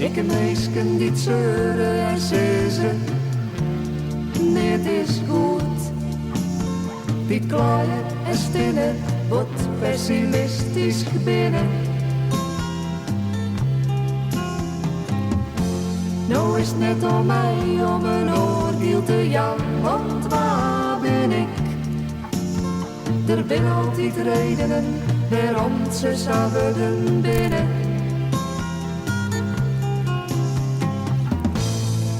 Ik een meisje die zeuren en ze. Nee, het is goed. Die klaaien en stinnen, wat pessimistisch binnen. Nou is het net om mij om een oordeel te jagen, want waar ben ik? Er zijn altijd redenen waarom ze zouden binnen.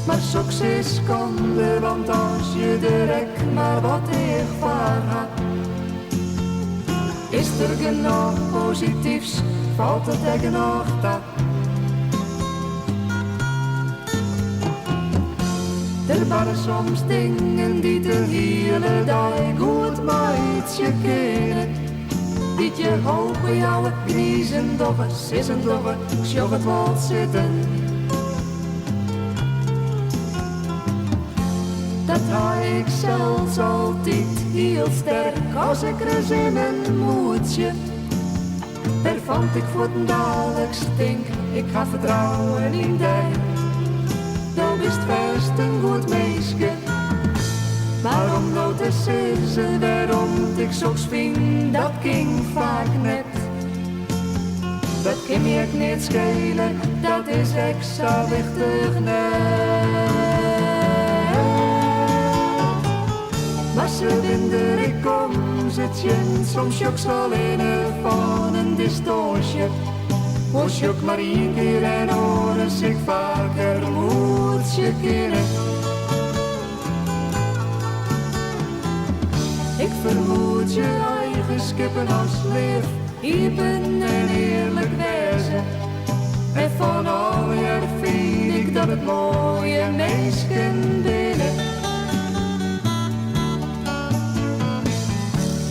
Maar succes kan de, want als je direct maar wat ervaar had, is er genoeg positiefs, valt het er genoeg dat. Er waren soms dingen die de hele dag goed met je keren. Die je hoog bij jou kniezen, doggen, sissen, doggen, sjog het wel zitten. Dat had ik zelfs altijd heel sterk als ik er in een moedje. Daar vond ik voor den dadelijk stink, ik ga vertrouwen in die. Nou is het best een goed meisje, maar om nou te zeggen waarom ik zo'n vind, dat ging vaak net. Dat kan je ook niet schelen, dat is extra wichtig net. Maar ze vinden ik kom, zit je soms ook zo in van een distortie. Moest je ook maar één keer en horen zich vaker moet je keren. Ik vermoed je eigen skippen als leef, even en eerlijk wezen. En van alweer vind ik dat het mooie meisken binnen.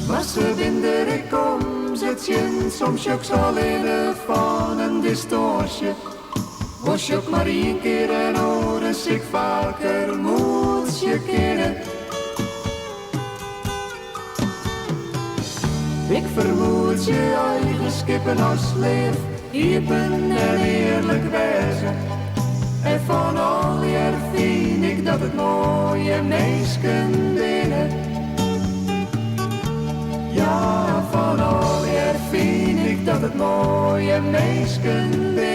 Maar ze vinden ik kom, zit je soms ook zo in van een distortie. Was je ook maar één keer en horen zich vaker moet je keren. Ik vermoed je eigen skippen als leef, iepen en eerlijk wezen. En van al jaar vind ik dat het mooie meisken binnen. Ja, van al jaar vind ik dat het mooie meisken binnen.